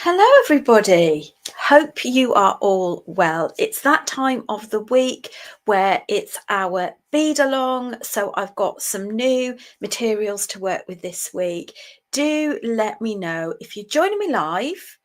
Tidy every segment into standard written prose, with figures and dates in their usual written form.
Hello, everybody. Hope you are all well. It's that time of the week where it's our Beadalong. So I've got some new materials to work with this week. Do let me know if you're joining me live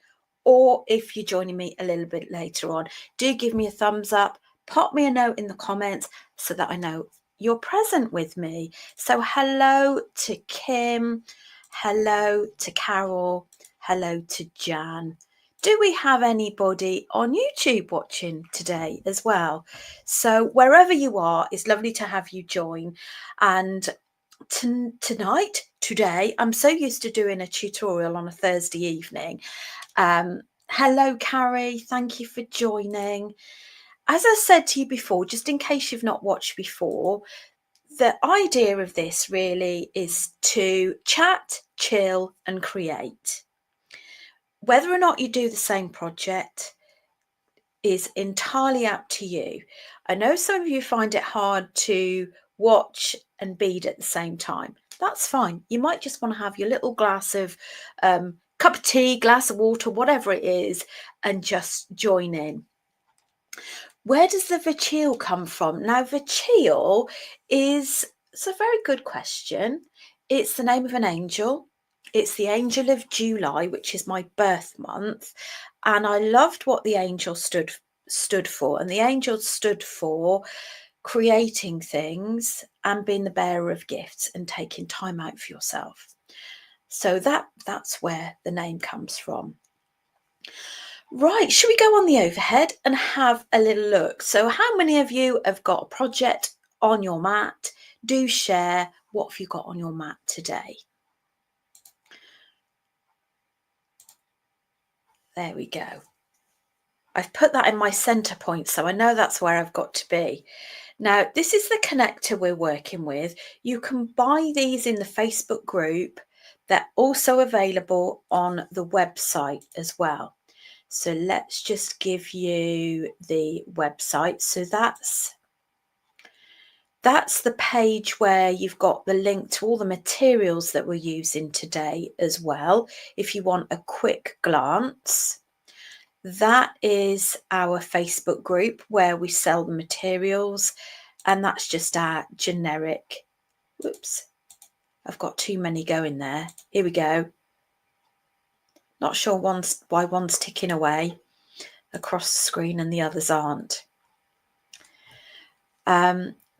or if you're joining me a little bit later on. Do give me a thumbs up, pop me a note in the comments so that I know you're present with me. So hello to Kim, hello to Carol, hello to Jan. Do we have anybody on YouTube watching today as well? So wherever you are, it's lovely to have you join. And today, I'm so used to doing a tutorial on a Thursday evening. Hello, Carrie. Thank you for joining. As I said to you before, just in case you've not watched before, the idea of this really is to chat, chill, and create. Whether or not you do the same project is entirely up to you. I know some of you find it hard to watch and bead at the same time. That's fine. You might just want to have your little glass of cup of tea, glass of water, whatever it is, and just join in. Where does the Vachil come from? Now, Vachil it's a very good question. It's the name of an angel. It's the angel of July, which is my birth month. And I loved what the angel stood for. And the angel stood for creating things and being the bearer of gifts and taking time out for yourself. So that's where the name comes from. Right, should we go on the overhead and have a little look? So how many of you have got a project on your mat? Do share what have you got on your mat today. There we go. I've put that in my center point, so I know that's where I've got to be. Now, this is the connector we're working with. You can buy these in the Facebook group. They're also available on the website as well. So let's just give you the website. So that's the page where you've got the link to all the materials that we're using today as well. If you want a quick glance, that is our Facebook group where we sell the materials, and that's just our generic. Whoops, I've got too many going there. Here we go. Not sure why one's ticking away across the screen and the others aren't.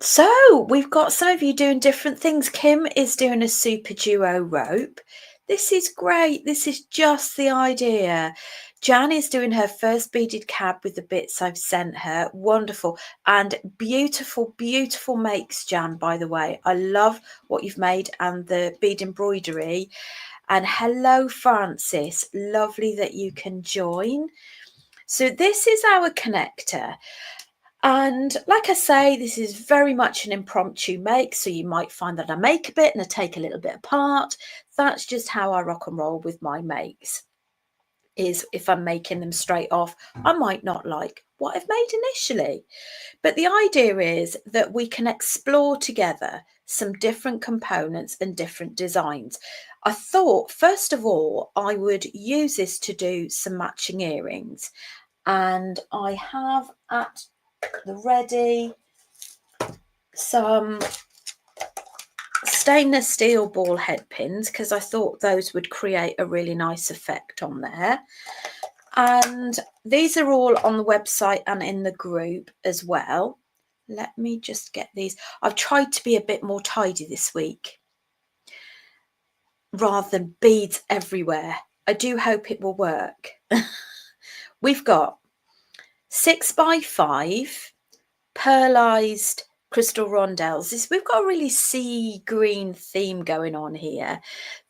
So we've got some of you doing different things. Kim is doing a super duo rope. This is great. This is just the idea. Jan is doing her first beaded cab with the bits I've sent her. Wonderful. And beautiful, beautiful makes, Jan, by the way. I love what you've made and the bead embroidery. And hello, Francis. Lovely that you can join. So this is our connector. And like I say, this is very much an impromptu make. So you might find that I make a bit and I take a little bit apart. That's just how I rock and roll with my makes. Is if I'm making them straight off, I might not like what I've made initially. But the idea is that we can explore together some different components and different designs. I thought, first of all, I would use this to do some matching earrings. And I have at the ready some stainless steel ball head pins because I thought those would create a really nice effect on there. And these are all on the website and in the group as well. Let me just get these. I've tried to be a bit more tidy this week rather than beads everywhere. I do hope it will work. We've got 6x5 pearlized crystal rondelles. We've got a really sea green theme going on here.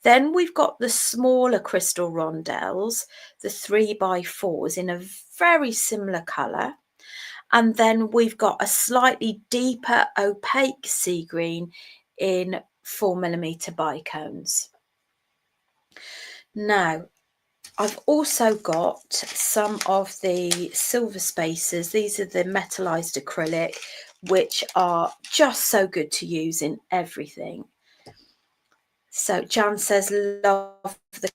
Then we've got the smaller crystal rondelles, the 3x4s in a very similar colour. And then we've got a slightly deeper opaque sea green in 4mm bicones. Now, I've also got some of the silver spacers. These are the metallized acrylic, which are just so good to use in everything. So Jan says, love the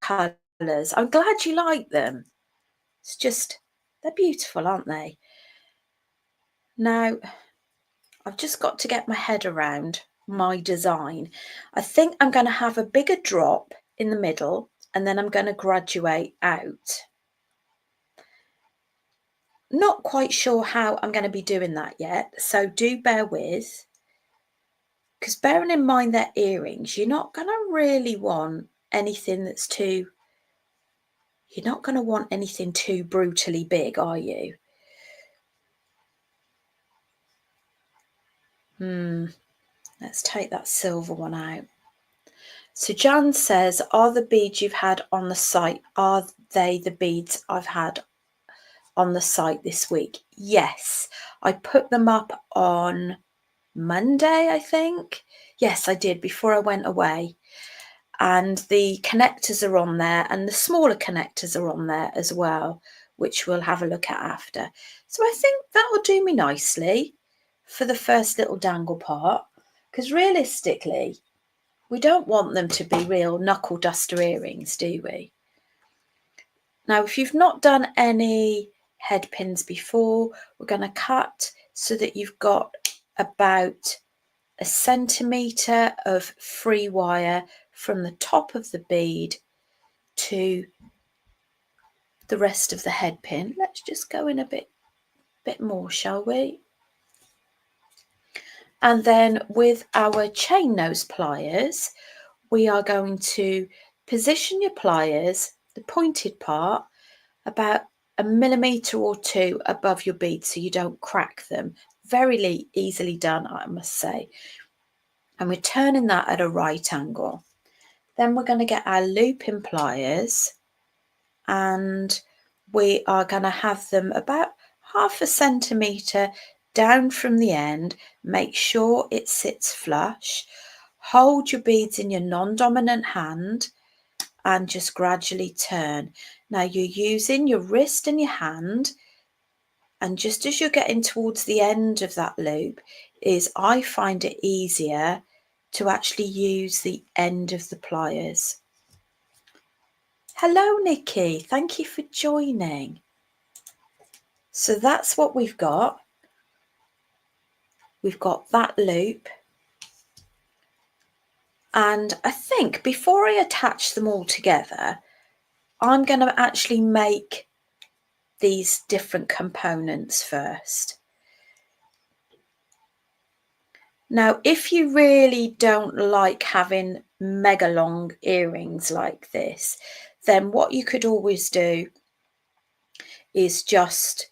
colour colours. I'm glad you like them. It's just, they're beautiful, aren't they? Now, I've just got to get my head around my design. I think I'm going to have a bigger drop in the middle and then I'm going to graduate out. Not quite sure how I'm going to be doing that yet, so do bear with. Because bearing in mind they're earrings, you're not going to really want anything that's too, you're not going to want anything too brutally big, are you? Let's take that silver one out. So Jan says, are the beads you've had on the site, are they the beads I've had on the site this week? Yes, I put them up on Monday, I think. Yes, I did, before I went away. And the connectors are on there, and the smaller connectors are on there as well, which we'll have a look at after. So I think that will do me nicely for the first little dangle part, because realistically, we don't want them to be real knuckle duster earrings, do we? Now, if you've not done any head pins before, we're going to cut so that you've got about 1 centimetre of free wire from the top of the bead to the rest of the head pin. Let's just go in a bit more, shall we? And then with our chain nose pliers, we are going to position your pliers, the pointed part, about 1 millimetre or 2 above your bead so you don't crack them. Very easily done, I must say. And we're turning that at a right angle. Then we're going to get our looping pliers and we are going to have them about 0.5 centimetre down from the end. Make sure it sits flush. Hold your beads in your non-dominant hand and just gradually turn. Now you're using your wrist and your hand, and just as you're getting towards the end of that loop, I find it easier to actually use the end of the pliers. Hello Nikki, thank you for joining. So that's what we've got. We've got that loop. And I think before I attach them all together, I'm going to actually make these different components first. Now, if you really don't like having mega long earrings like this, then what you could always do is just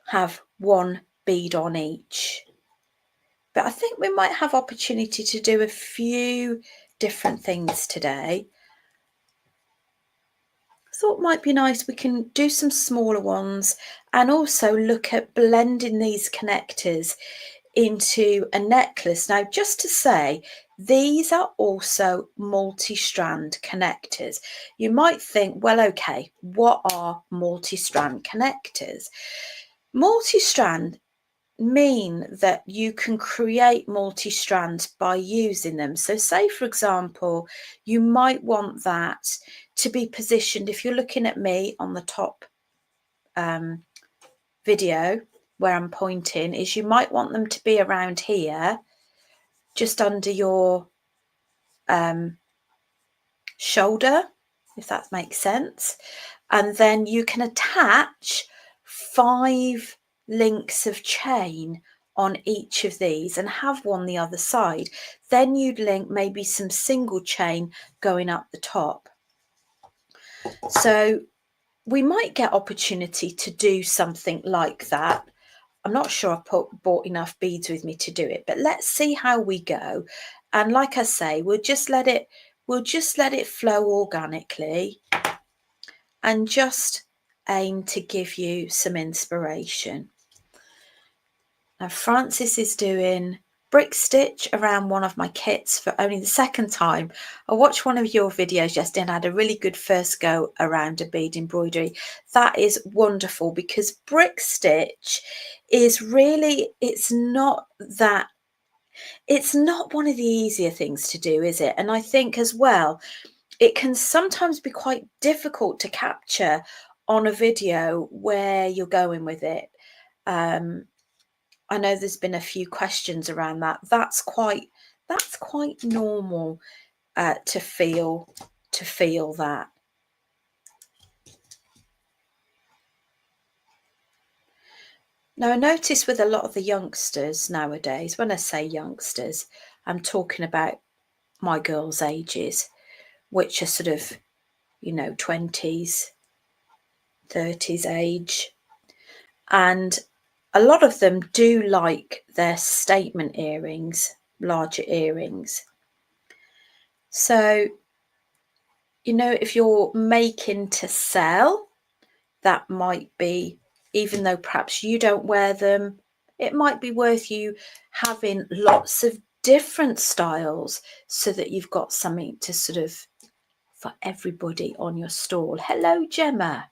have one bead on each. But I think we might have opportunity to do a few different things today. I thought it might be nice, we can do some smaller ones and also look at blending these connectors into a necklace. Now, just to say, these are also multi-strand connectors. You might think, well, okay, what are multi-strand connectors? Multi-strand mean that you can create multi-strands by using them. So say, for example, you might want that to be positioned, if you're looking at me on the top video where I'm pointing, is you might want them to be around here, just under your shoulder, if that makes sense. And then you can attach 5 links of chain on each of these and have one the other side. Then you'd link maybe some single chain going up the top. So we might get opportunity to do something like that. I'm not sure I bought enough beads with me to do it, but let's see how we go. And like I say, we'll just let it flow organically and just aim to give you some inspiration. Now Francis is doing brick stitch around one of my kits for only the second time. I watched one of your videos yesterday and had a really good first go around a bead embroidery. That is wonderful, because brick stitch is really, it's not one of the easier things to do, is it? And I think as well, it can sometimes be quite difficult to capture on a video where you're going with it. I know there's been a few questions around that. That's quite normal to feel that. Now, I notice with a lot of the youngsters nowadays, when I say youngsters, I'm talking about my girls' ages, which are sort of, 20s, 30s age. And a lot of them do like their statement earrings, larger earrings. So, if you're making to sell, that might be, even though perhaps you don't wear them, it might be worth you having lots of different styles so that you've got something to sort of for everybody on your stall. Hello, Gemma.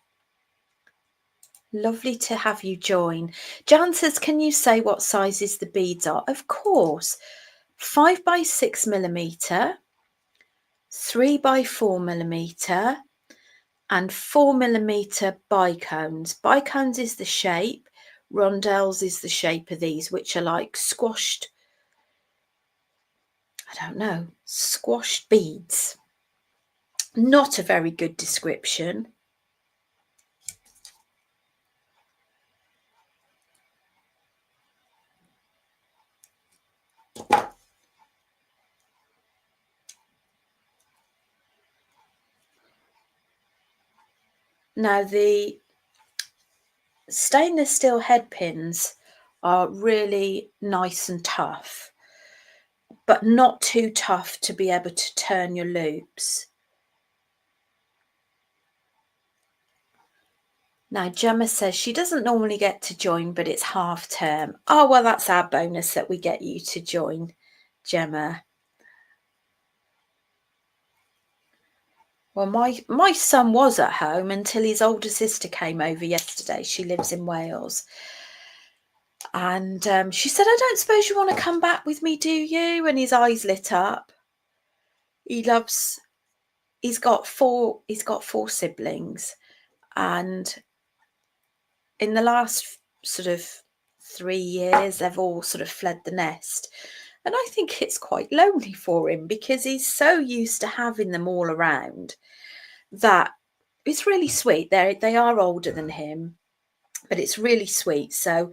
Lovely to have you join. Jan says, can you say what sizes the beads are? Of course. 5 by 6 millimeter, 3 by 4 millimeter, and 4 millimeter bicones. Bicones is the shape. Rondelles is the shape of these, which are like squashed, I don't know, squashed beads. Not a very good description. Now, the stainless steel head pins are really nice and tough, but not too tough to be able to turn your loops. Now, Gemma says she doesn't normally get to join, but it's half term. Oh, well, that's our bonus that we get you to join, Gemma. Well, my son was at home until his older sister came over yesterday. She lives in Wales. And she said, I don't suppose you want to come back with me, do you? And his eyes lit up. He's got four siblings. And in the last sort of 3 years, they've all sort of fled the nest. And I think it's quite lonely for him because he's so used to having them all around that it's really sweet. They are older than him, but it's really sweet. So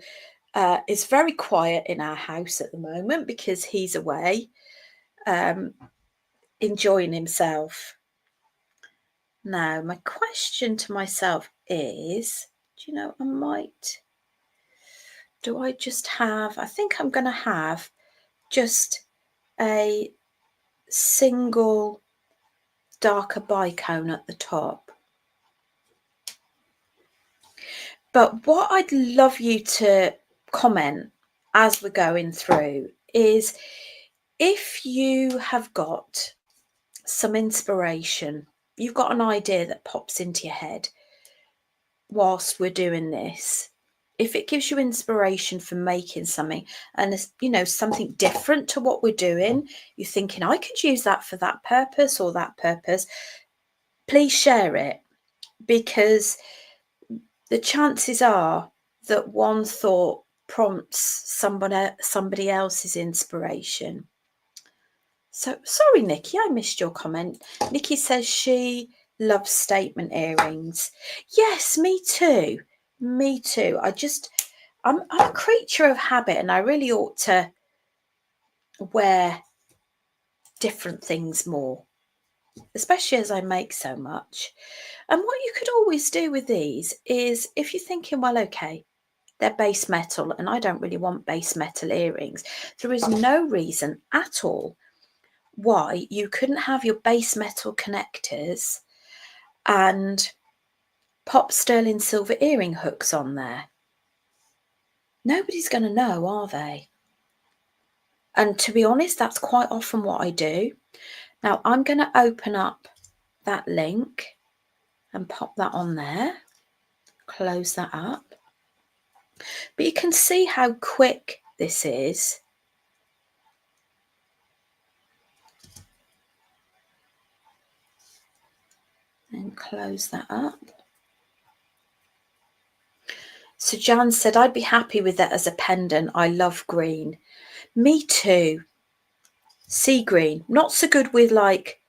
it's very quiet in our house at the moment because he's away enjoying himself. Now, my question to myself is, I think I'm going to have just a single darker bicone at the top. But what I'd love you to comment as we're going through is if you have got some inspiration, you've got an idea that pops into your head whilst we're doing this, if it gives you inspiration for making something and something different to what we're doing, you're thinking I could use that for that purpose or that purpose, please share it, because the chances are that one thought prompts somebody else's inspiration. So sorry, Nikki, I missed your comment. Nikki says she loves statement earrings. Yes, me too. Me too. I'm a creature of habit, and I really ought to wear different things more, especially as I make so much. And what you could always do with these is, if you're thinking, well, okay, they're base metal and I don't really want base metal earrings, there is no reason at all why you couldn't have your base metal connectors and pop sterling silver earring hooks on there. Nobody's going to know, are they? And to be honest, that's quite often what I do. Now I'm going to open up that link and pop that on there, close that up. But you can see how quick this is. And close that up. So Jan said, I'd be happy with that as a pendant. I love green. Me too. Sea green. Not so good with, like,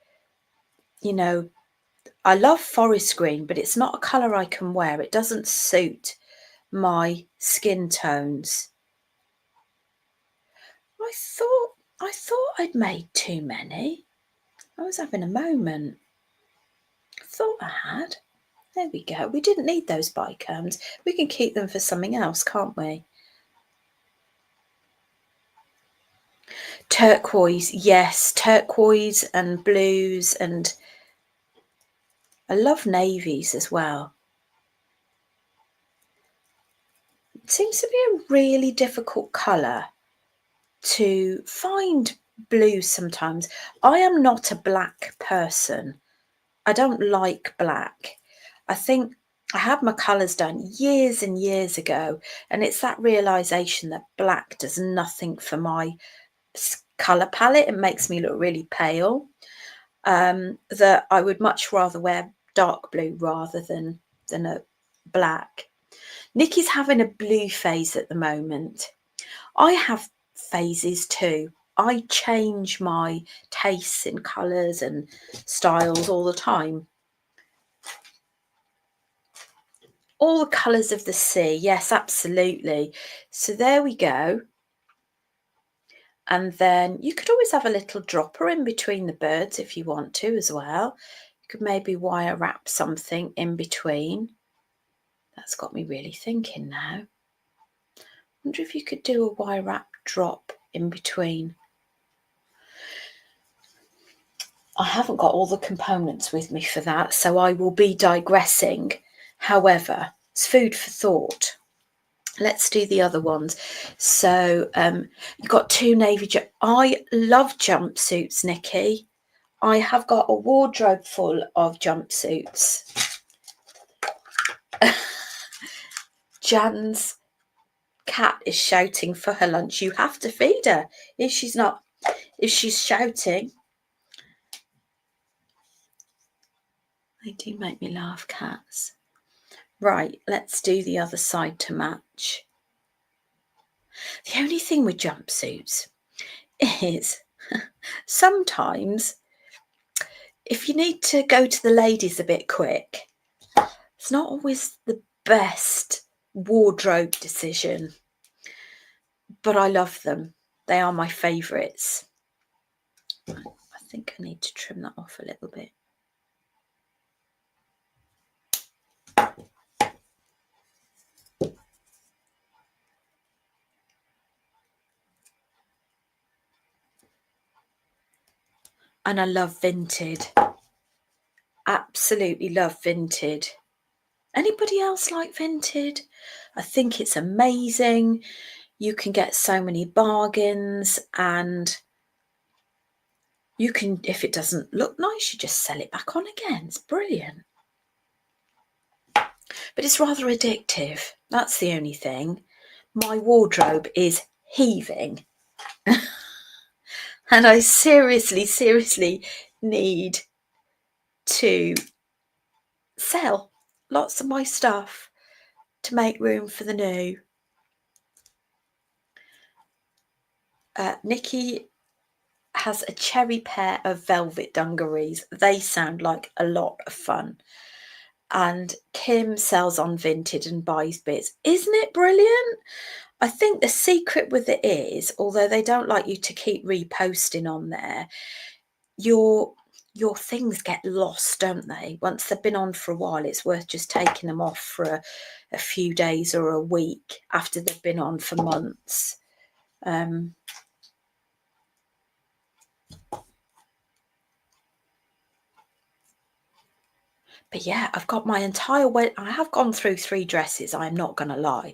you know, I love forest green, but it's not a colour I can wear. It doesn't suit my skin tones. I thought I'd made too many. I was having a moment. Thought I had. There we go. We didn't need those bicombs. We can keep them for something else, can't we? Turquoise, yes, turquoise and blues, and I love navies as well. It seems to be a really difficult colour to find blue sometimes. I am not a black person. I don't like black. I think I had my colours done years and years ago, and it's that realisation that black does nothing for my colour palette. It makes me look really pale. That I would much rather wear dark blue rather than a black. Nikki's having a blue phase at the moment. I have phases too. I change my tastes in colours and styles all the time. All the colours of the sea, yes, absolutely. So there we go. And then you could always have a little dropper in between the birds if you want to as well. You could maybe wire wrap something in between. That's got me really thinking now. I wonder if you could do a wire wrap drop in between. I haven't got all the components with me for that, so I will be digressing. However, it's food for thought. Let's do the other ones. So you've got two navy. I love jumpsuits, Nikki. I have got a wardrobe full of jumpsuits. Jan's cat is shouting for her lunch. You have to feed her. If she's shouting. They do make me laugh, cats. Right, let's do the other side to match. The only thing with jumpsuits is sometimes if you need to go to the ladies a bit quick, it's not always the best wardrobe decision, but I love them. They are my favourites. I think I need to trim that off a little bit. And I love Vinted. Absolutely love Vinted. Anybody else like Vinted? I think it's amazing. You can get so many bargains, and you can, if it doesn't look nice, you just sell it back on again. It's brilliant. But it's rather addictive. That's the only thing. My wardrobe is heaving. And I seriously need to sell lots of my stuff to make room for the new. Nikki has a cherry pair of velvet dungarees. They sound like a lot of fun. And Kim sells on Vinted and buys bits. Isn't it brilliant? I think the secret with it is, although they don't like you to keep reposting on there, your things get lost, don't they? Once they've been on for a while, it's worth just taking them off for a few days or a week after they've been on for months. But yeah, I've got my entire I have gone through 3 dresses, I'm not going to lie.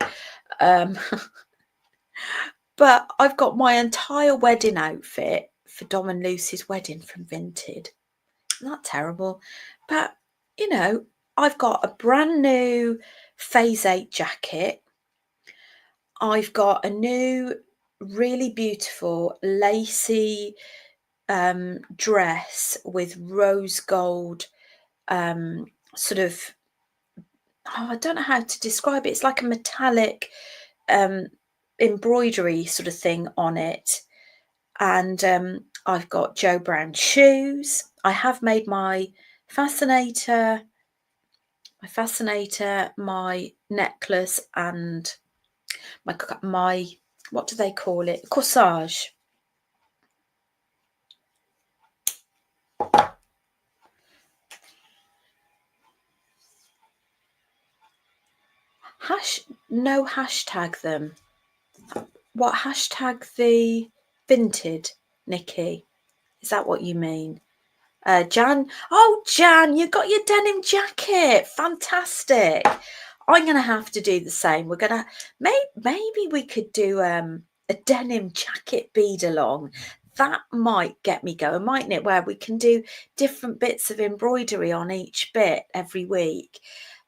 But I've got my entire wedding outfit for Dom and Lucy's wedding from Vinted. Not terrible. But, you know, I've got a brand new Phase 8 jacket. I've got a new, really beautiful, lacy dress with rose gold sort of, oh, I don't know how to describe it. It's like a metallic embroidery sort of thing on it. And I've got Joe Brown shoes. I have made my fascinator, my necklace, and my what do they call it? Corsage. No hashtag them. What hashtag the vinted, Nikki? Is that what you mean? Jan, oh Jan, you got your denim jacket. Fantastic. I'm gonna have to do the same. We're gonna maybe we could do a denim jacket bead along. That might get me going, mightn't it? Where we can do different bits of embroidery on each bit every week.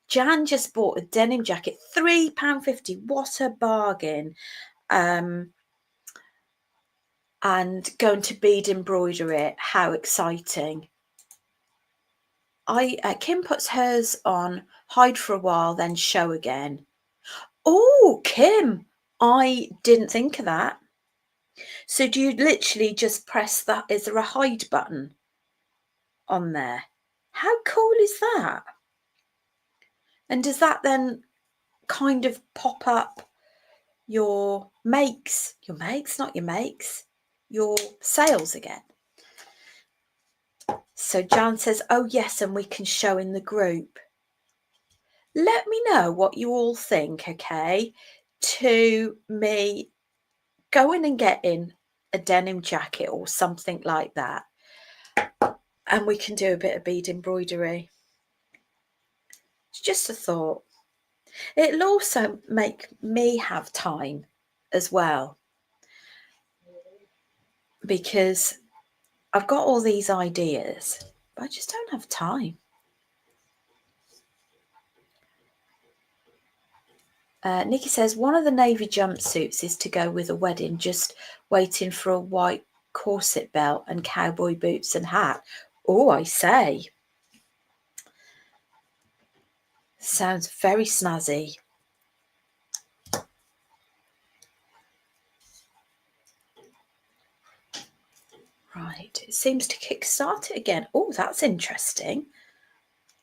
Jan just bought a denim jacket, £3.50. What a bargain. And going to bead embroider it. How exciting. Kim puts hers on, hide for a while, then show again. Oh, Kim, I didn't think of that. So do you literally just press that? Is there a hide button on there? How cool is that? And does that then kind of pop up your sales again? So Jan says, oh yes, and we can show in the group. Let me know what you all think, okay? To me going and getting a denim jacket or something like that, and we can do a bit of bead embroidery. It's just a thought. It'll also make me have time as well, because I've got all these ideas, but I just don't have time. Nikki says, one of the navy jumpsuits is to go with a wedding, just waiting for a white corset belt and cowboy boots and hat. Oh, I say. Sounds very snazzy. Right, it seems to kickstart it again. Oh, that's interesting.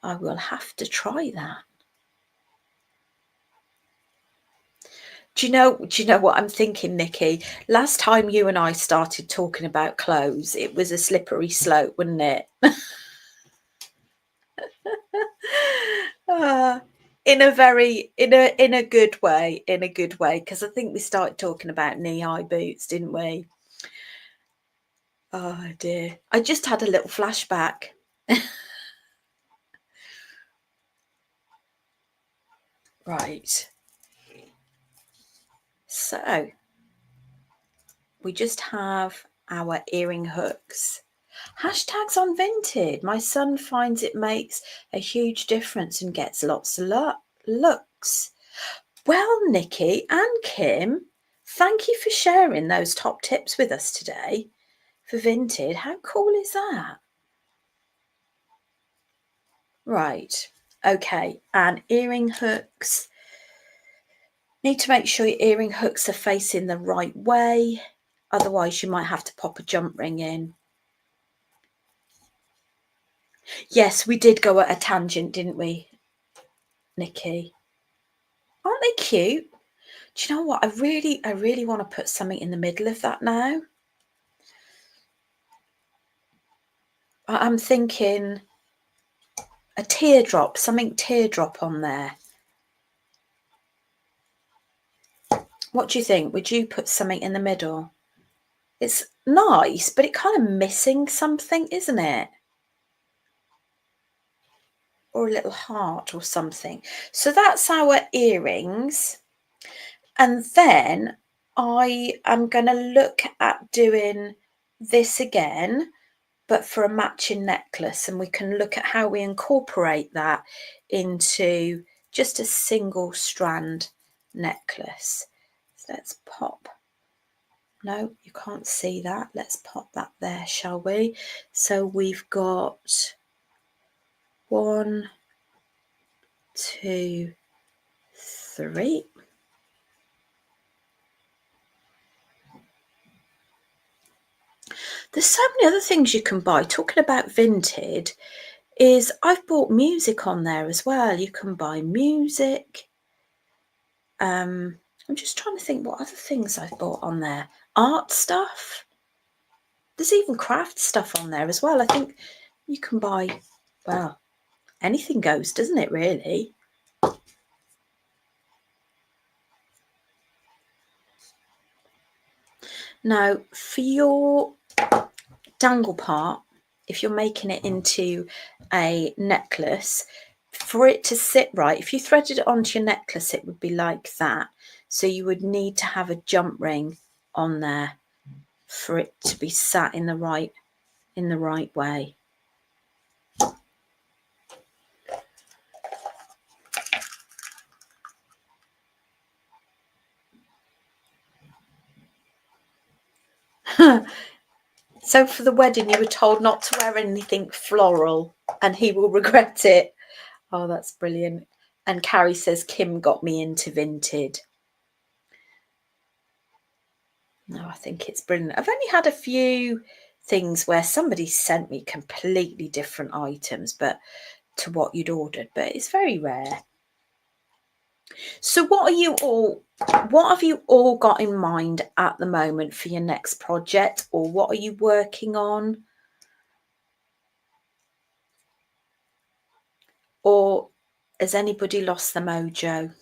I will have to try that. Do you know what I'm thinking, Nikki? Last time you and I started talking about clothes, it was a slippery slope, wasn't it? In a good way, because I think we started talking about knee-high boots, didn't we? Oh dear. I just had a little flashback. Right. So we just have our earring hooks. Hashtags on Vinted. My son finds it makes a huge difference and gets lots of looks. Well, Nikki and Kim, thank you for sharing those top tips with us today for Vinted. How cool is that? Right. Okay. And earring hooks. Need to make sure your earring hooks are facing the right way. Otherwise, you might have to pop a jump ring in. Yes, we did go at a tangent, didn't we, Nikki? Aren't they cute? Do you know what? I really want to put something in the middle of that now. I'm thinking a teardrop, something teardrop on there. What do you think? Would you put something in the middle? It's nice, but it kind of missing something, isn't it? Or a little heart or something. So that's our earrings. And then I am going to look at doing this again, but for a matching necklace, and we can look at how we incorporate that into just a single strand necklace. So let's pop. No, you can't see that. Let's pop that there, shall we? So we've got 1, 2, 3. There's so many other things you can buy. Talking about Vinted, is I've bought music on there as well. You can buy music. I'm just trying to think what other things I've bought on there. Art stuff. There's even craft stuff on there as well. I think you can buy, well, anything goes, doesn't it, really? Now, for your dangle part, if you're making it into a necklace, for it to sit right, if you threaded it onto your necklace, it would be like that. So you would need to have a jump ring on there for it to be sat in the right way. So for the wedding, you were told not to wear anything floral and he will regret it. Oh, that's brilliant. And Carrie says, Kim got me into Vinted. No, I think it's brilliant. I've only had a few things where somebody sent me completely different items but to what you'd ordered, but it's very rare. So what have you all got in mind at the moment for your next project, or what are you working on? Or has anybody lost the mojo?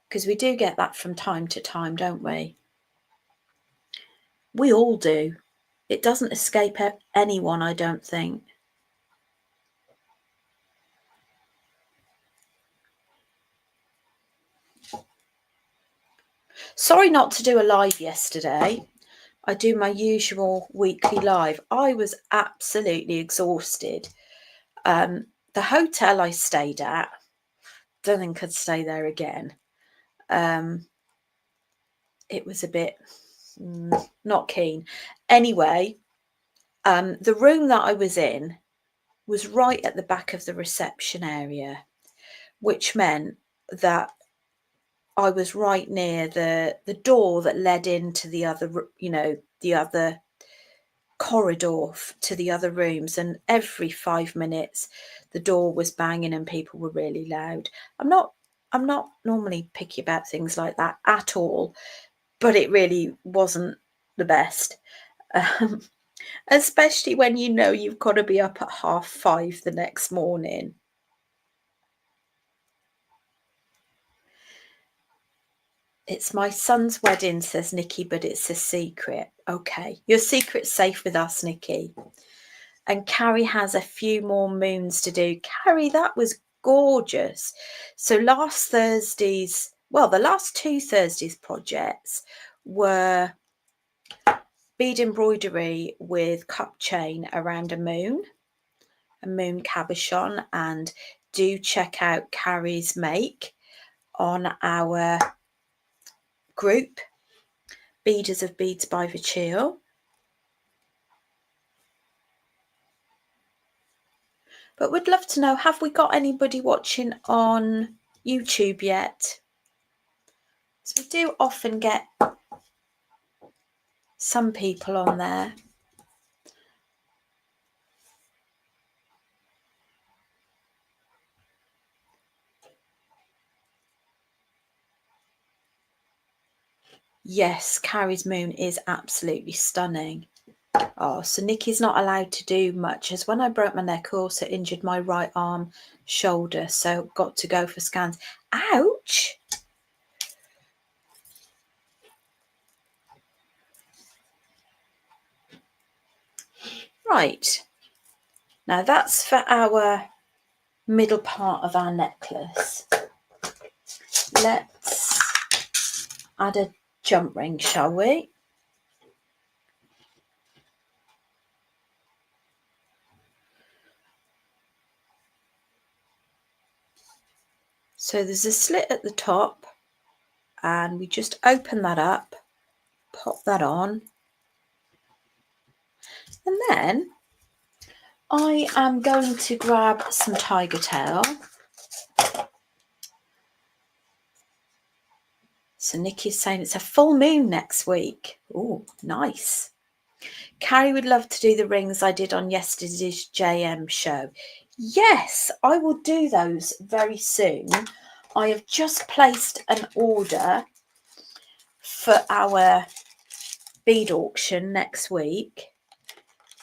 Because we do get that from time to time, don't we? We all do. It doesn't escape anyone, I don't think. Sorry not to do a live yesterday. I do my usual weekly live. I was absolutely exhausted. The hotel I stayed at, don't think I'd stay there again. It was a bit not keen. Anyway, the room that I was in was right at the back of the reception area, which meant that I was right near the door that led into the other, the other corridor to the other rooms, and every 5 minutes the door was banging and people were really loud. I'm not normally picky about things like that at all, but it really wasn't the best. Especially when you know you've got to be up at 5:30 the next morning. It's my son's wedding, says Nikki, but it's a secret. Okay, your secret's safe with us, Nikki. And Carrie has a few more moons to do. Carrie, that was gorgeous. So the last 2 Thursdays projects were bead embroidery with cup chain around a moon cabochon, and do check out Carrie's make on our group, Beaders of Beads by Vachil. But we'd love to know, have we got anybody watching on YouTube yet? So we do often get some people on there. Yes, Carrie's moon is absolutely stunning. Oh, so Nikki's not allowed to do much, as when I broke my neck, I also injured my right arm shoulder, so got to go for scans. Ouch! Right, now that's for our middle part of our necklace. Let's add a jump ring, shall we? So there's a slit at the top, and we just open that up, pop that on, and then I am going to grab some tigertail. So Nikki's saying it's a full moon next week. Oh, nice. Carrie would love to do the rings I did on yesterday's JM show. Yes, I will do those very soon. I have just placed an order for our bead auction next week.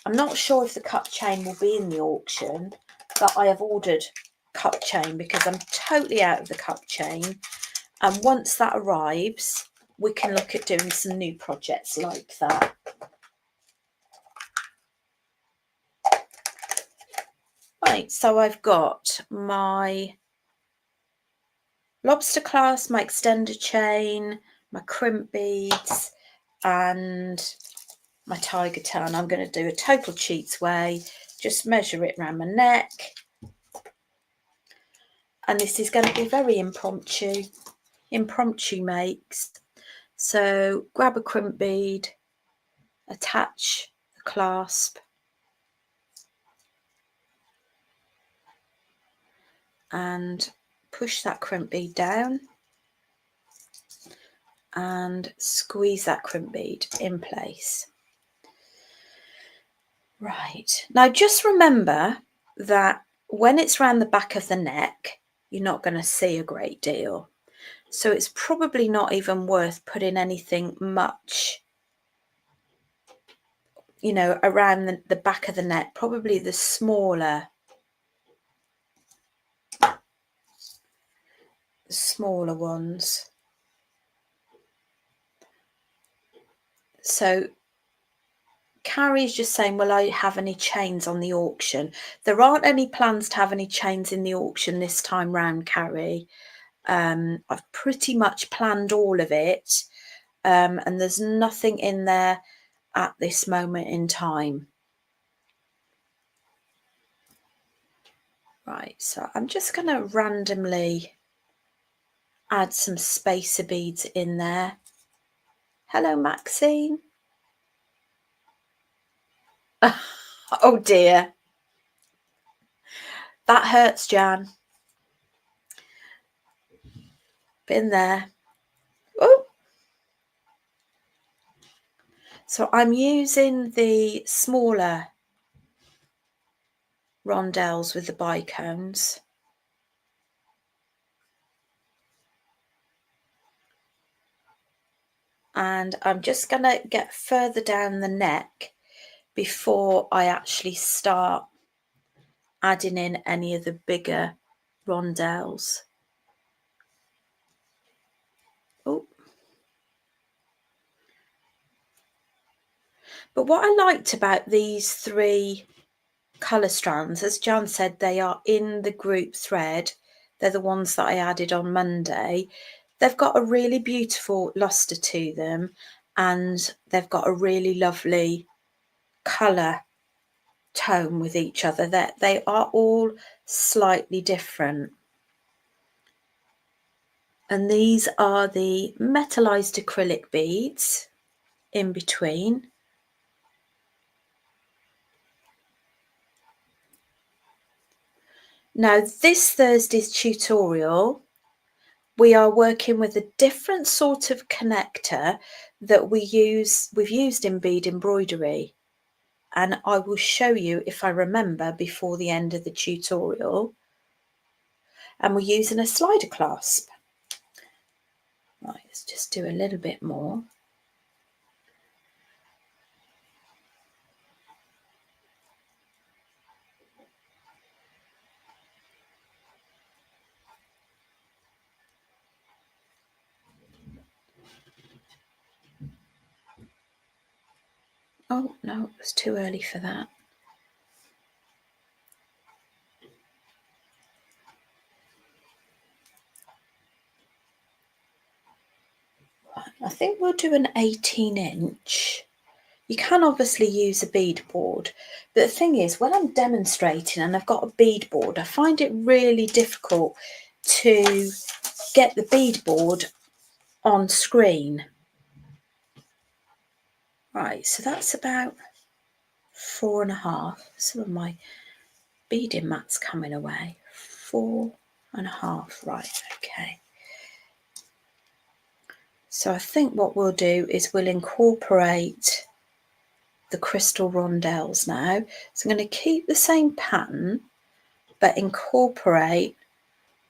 I'm not sure if the cup chain will be in the auction, but I have ordered cup chain because I'm totally out of the cup chain. And once that arrives, we can look at doing some new projects like that. Right, so I've got my lobster clasp, my extender chain, my crimp beads, and my tigertail. And I'm going to do a total cheats way, just measure it around my neck. And this is going to be very impromptu makes. So grab a crimp bead, attach the clasp, and push that crimp bead down and squeeze that crimp bead in place. Right, now just remember that when it's around the back of the neck, you're not going to see a great deal. So it's probably not even worth putting anything much, you know, around the back of the neck, probably the smaller ones. So Carrie's just saying, will I have any chains on the auction? There aren't any plans to have any chains in the auction this time round, Carrie. I've pretty much planned all of it, and there's nothing in there at this moment in time. Right, so I'm just going to randomly add some spacer beads in there. Hello, Maxine. Oh dear. That hurts, Jan. Been there. Oh. So I'm using the smaller rondelles with the bicones. And I'm just going to get further down the neck before I actually start adding in any of the bigger rondelles. Oh. But what I liked about these 3 colour strands, as Jan said, they are in the group thread. They're the ones that I added on Monday. They've got a really beautiful lustre to them, and they've got a really lovely colour tone with each other. They are all slightly different. And these are the metallized acrylic beads in between. Now this Thursday's tutorial, we are working with a different sort of connector that we've used in bead embroidery, and I will show you if I remember before the end of the tutorial. And we're using a slider clasp. Right, let's just do a little bit more. Oh no, it was too early for that. I think we'll do an 18-inch. You can obviously use a bead board, but the thing is, when I'm demonstrating and I've got a bead board, I find it really difficult to get the bead board on screen. Right, so that's about 4.5. Some of my beading mat's coming away. 4.5, right, okay. So I think what we'll do is we'll incorporate the crystal rondelles now. So I'm going to keep the same pattern, but incorporate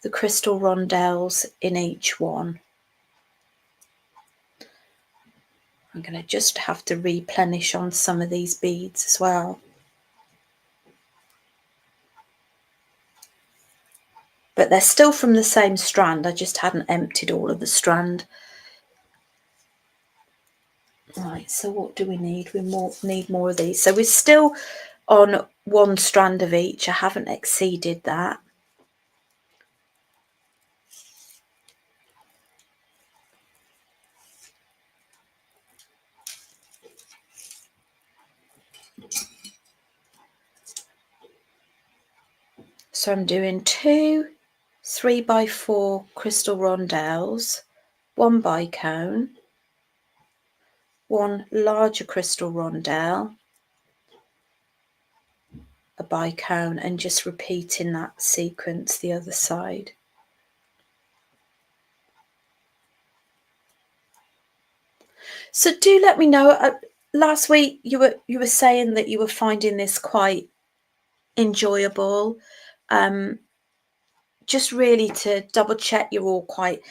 the crystal rondelles in each one. I'm going to just have to replenish on some of these beads as well. But they're still from the same strand, I just hadn't emptied all of the strand. Right, so what do we need? We need more of these. So we're still on one strand of each. I haven't exceeded that. So I'm doing 2 3x4 crystal rondelles, 1 bicone, 1 larger crystal rondelle, a bicone, and just repeating that sequence the other side. So do let me know. Last week you were saying that you were finding this quite enjoyable. Just really to double check you're all quite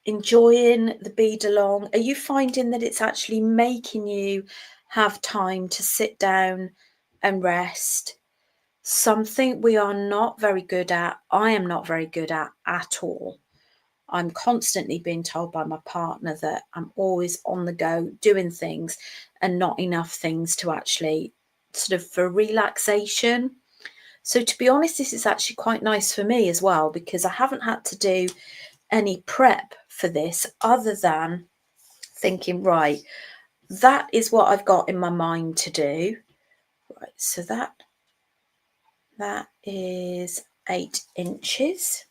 enjoying the Beadalong. Are you finding that it's actually making you have time to sit down and rest? Something we are not very good at. I am not very good at all. I'm constantly being told by my partner that I'm always on the go doing things and not enough things to actually sort of for relaxation. So to be honest, this is actually quite nice for me as well, because I haven't had to do any prep for this other than thinking, right, that is what I've got in my mind to do. Right, so that is 8 inches.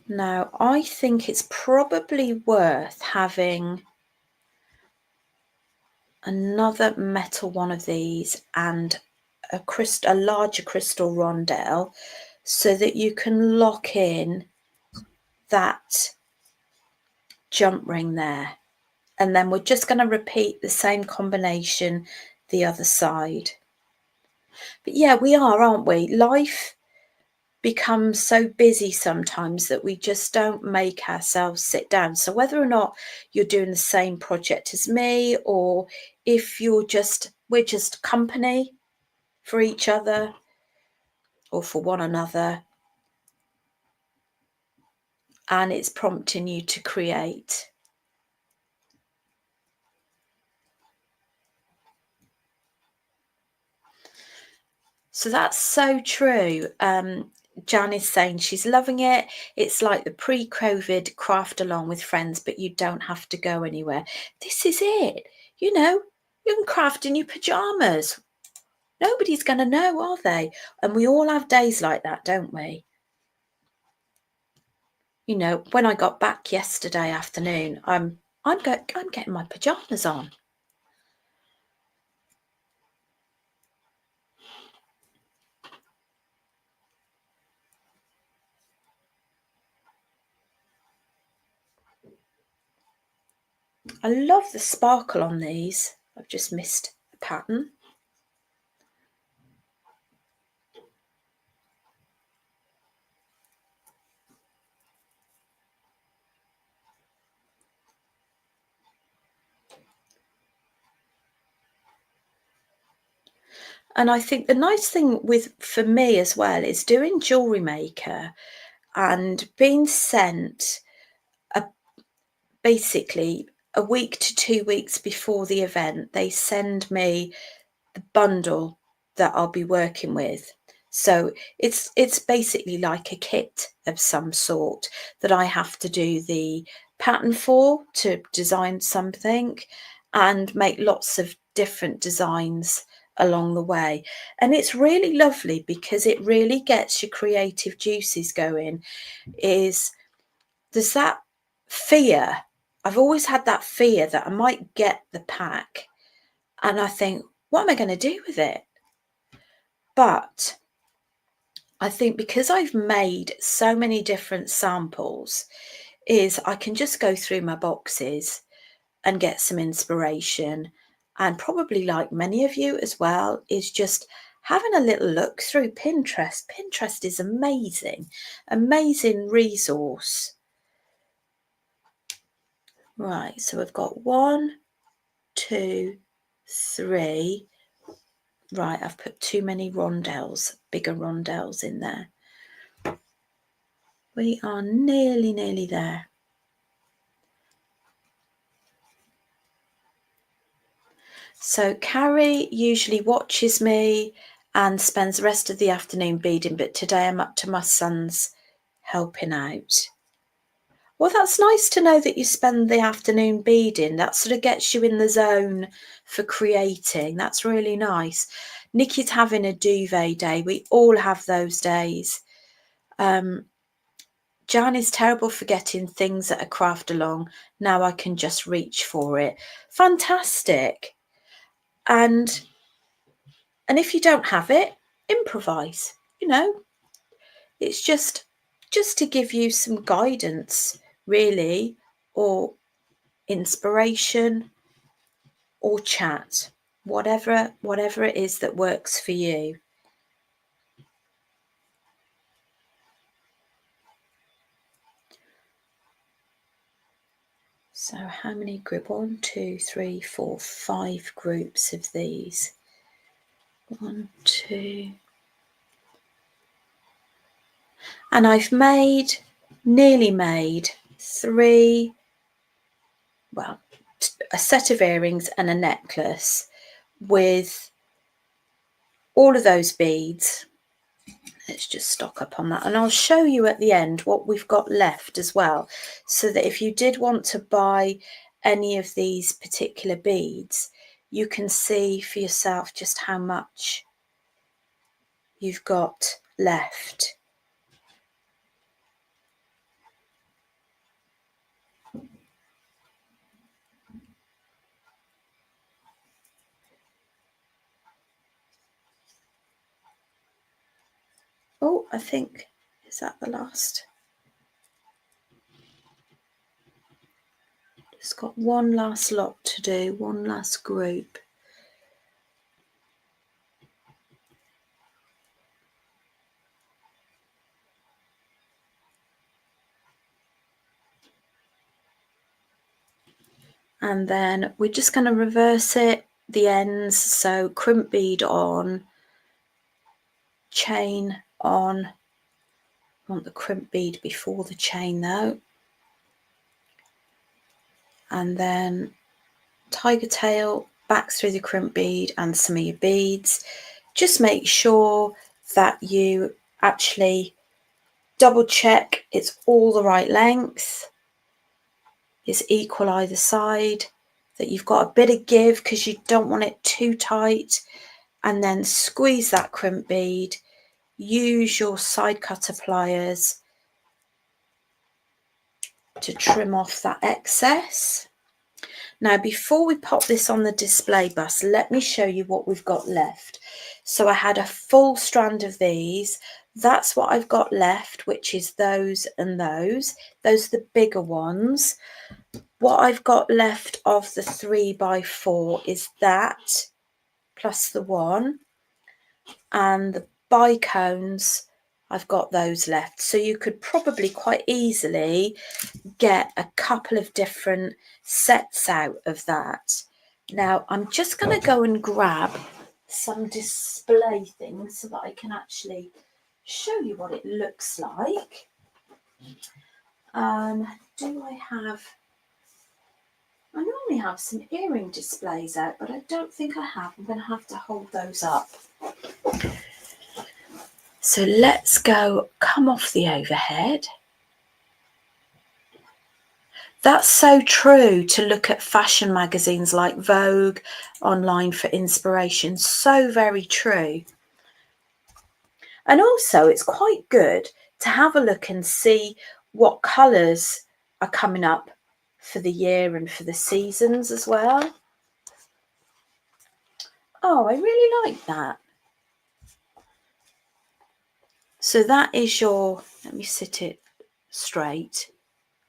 Now, I think it's probably worth having another metal one of these and a larger crystal rondelle so that you can lock in that jump ring there. And then we're just going to repeat the same combination the other side. But yeah, we are, aren't we? Life becomes so busy sometimes that we just don't make ourselves sit down. So whether or not you're doing the same project as me, or if we're just company for each other or for one another, and it's prompting you to create. So that's so true. Jan is saying she's loving it. It's like the pre-COVID craft along with friends, but you don't have to go anywhere. This is it. You know, you can craft in your pajamas. Nobody's going to know, are they? And we all have days like that, don't we? You know, when I got back yesterday afternoon, I'm getting my pajamas on. I love the sparkle on these. I've just missed a pattern. And I think the nice thing for me as well is doing Jewellery Maker and being sent basically a week to 2 weeks before the event. They send me the bundle that I'll be working with. So it's basically like a kit of some sort that I have to do the pattern for, to design something and make lots of different designs along the way. And it's really lovely because it really gets your creative juices going. There's that fear. I've always had that fear that I might get the pack and I think, what am I going to do with it? But I think because I've made so many different samples, is I can just go through my boxes and get some inspiration. And probably like many of you as well, is just having a little look through Pinterest. Pinterest is amazing, amazing resource. Right, so we've got 1, 2, 3. Right, I've put too many rondelles, bigger rondelles in there. We are nearly there. So Carrie usually watches me and spends the rest of the afternoon beading, but today I'm up to my son's helping out. Well, that's nice to know that you spend the afternoon beading. That sort of gets you in the zone for creating. That's really nice. Nikki's having a duvet day. We all have those days. Jan is terrible for getting things at a craft along. Now I can just reach for it. Fantastic. And if you don't have it, improvise. You know, it's just to give you some guidance, really, or inspiration, or chat, whatever it is that works for you. So how many groups? 1, 2, 3, 4, 5 groups of these. 1, 2. And I've nearly made 3, well, a set of earrings and a necklace with all of those beads. Let's just stock up on that, and I'll show you at the end what we've got left as well, so that if you did want to buy any of these particular beads, you can see for yourself just how much you've got left. Oh, I think, is that the last? Just got one last lot to do, one last group. And then we're just going to reverse it, the ends, so crimp bead on, chain on. I want the crimp bead before the chain though. And then tigertail back through the crimp bead and some of your beads. Just make sure that you actually double check it's all the right length, it's equal either side, that you've got a bit of give because you don't want it too tight, and then squeeze that crimp bead. Use your side cutter pliers to trim off that excess. Now, before we pop this on the display bus, let me show you what we've got left. So I had a full strand of these. That's what I've got left, which is those and those. Those are the bigger ones. What I've got left of the 3x4 is that, plus the 1. And the bicones, I've got those left. So you could probably quite easily get a couple of different sets out of that. Now I'm just going to go and grab some display things so that I can actually show you what it looks like. Do I have, I normally have some earring displays out, but I don't think I have. I'm going to have to hold those up. So let's go, come off the overhead. That's so true, to look at fashion magazines like Vogue online for inspiration. So very true. And also it's quite good to have a look and see what colours are coming up for the year and for the seasons as well. Oh, I really like that. So that is your, let me sit it straight.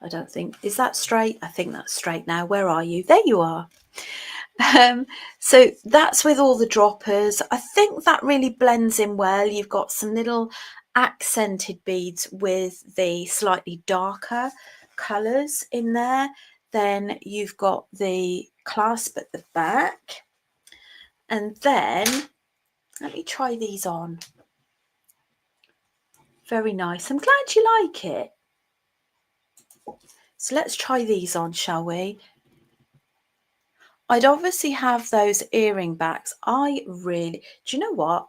I don't think, is that straight? I think that's straight now. Where are you? There you are. So that's with all the droppers. I think that really blends in well. You've got some little accented beads with the slightly darker colours in there. Then you've got the clasp at the back. And then, let me try these on. Very nice. I'm glad you like it. So let's try these on, shall we? I'd obviously have those earring backs. Do you know what?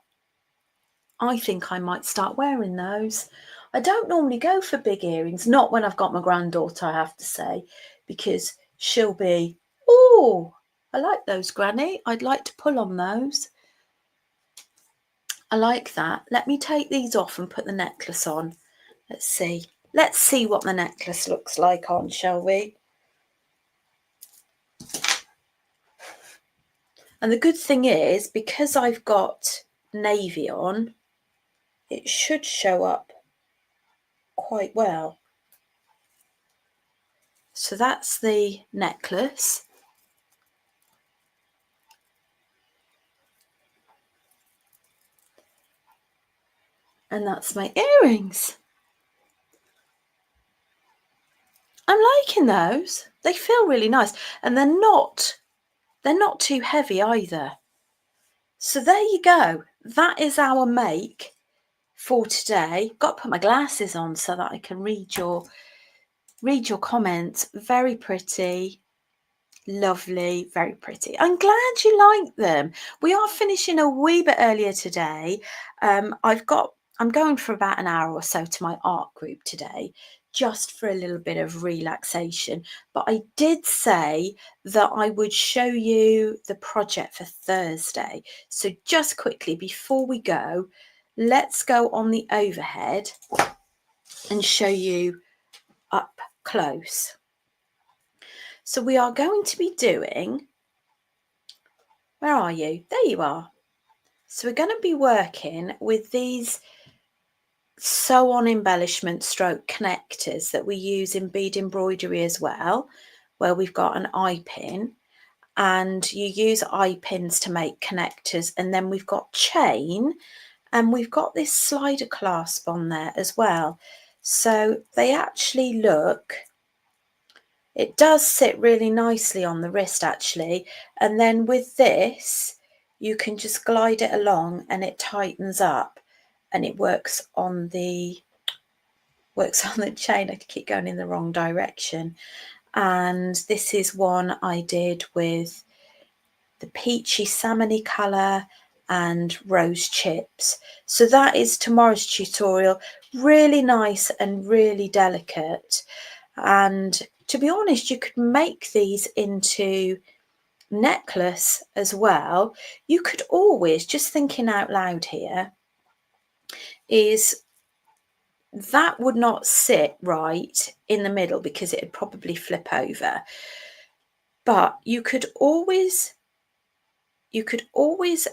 I think I might start wearing those. I don't normally go for big earrings, not when I've got my granddaughter, I have to say, because she'll be, oh, I like those, Granny. I'd like to pull on those. I like that. Let me take these off and put the necklace on. Let's see. Let's see what the necklace looks like on, shall we? And the good thing is, because I've got navy on, it should show up quite well. So that's the necklace. And that's my earrings. I'm liking those. They feel really nice. And they're not too heavy either. So there you go. That is our make for today. Got to put my glasses on so that I can read your comments. Very pretty. Lovely, very pretty. I'm glad you like them. We are finishing a wee bit earlier today. I'm going for about an hour or so to my art group today, just for a little bit of relaxation. But I did say that I would show you the project for Thursday. So just quickly before we go, let's go on the overhead and show you up close. So we are going to be doing, where are you? There you are. So we're going to be working with these sew-on embellishment stroke connectors that we use in bead embroidery as well, where we've got an eye pin, and you use eye pins to make connectors, and then we've got chain, and we've got this slider clasp on there as well. So they actually look, it does sit really nicely on the wrist actually, and then with this you can just glide it along and it tightens up and it works on the chain. I keep going in the wrong direction. And this is one I did with the peachy salmony colour and rose chips. So that is tomorrow's tutorial. Really nice and really delicate. And to be honest, you could make these into necklace as well. You could always, just thinking out loud here, is that would not sit right in the middle because it'd probably flip over. But you could always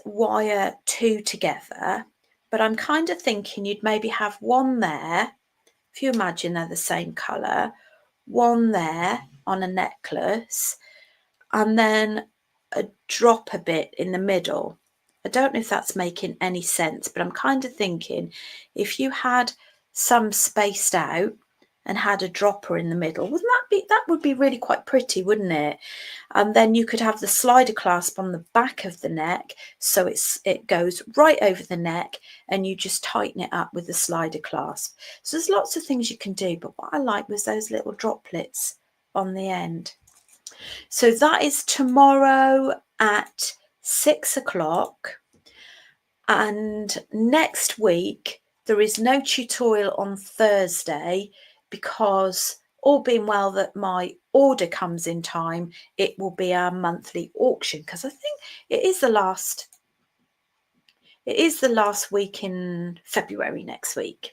wire two together, but I'm kind of thinking you'd maybe have one there, if you imagine they're the same colour, one there on a necklace, and then a drop a bit in the middle. I don't know if that's making any sense, but I'm kind of thinking if you had some spaced out and had a dropper in the middle, that would be really quite pretty, wouldn't it? And then you could have the slider clasp on the back of the neck, so it goes right over the neck and you just tighten it up with the slider clasp. So there's lots of things you can do, but what I like was those little droplets on the end. So that is tomorrow at 6 o'clock. And next week, there is no tutorial on Thursday because, all being well that my order comes in time, it will be our monthly auction, because I think it is the last It is the last week in February next week.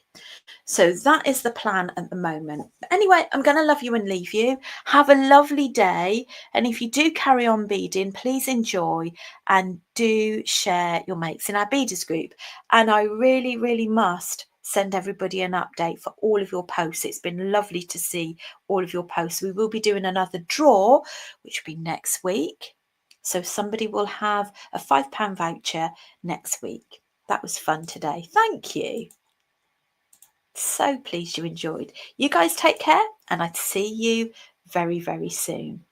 So that is the plan at the moment. But anyway, I'm going to love you and leave you. Have a lovely day. And if you do carry on beading, please enjoy and do share your makes in our beaders group. And I really, really must send everybody an update for all of your posts. It's been lovely to see all of your posts. We will be doing another draw, which will be next week. So somebody will have a £5 voucher next week. That was fun today. Thank you. So pleased you enjoyed. You guys take care, and I'd see you very, very soon.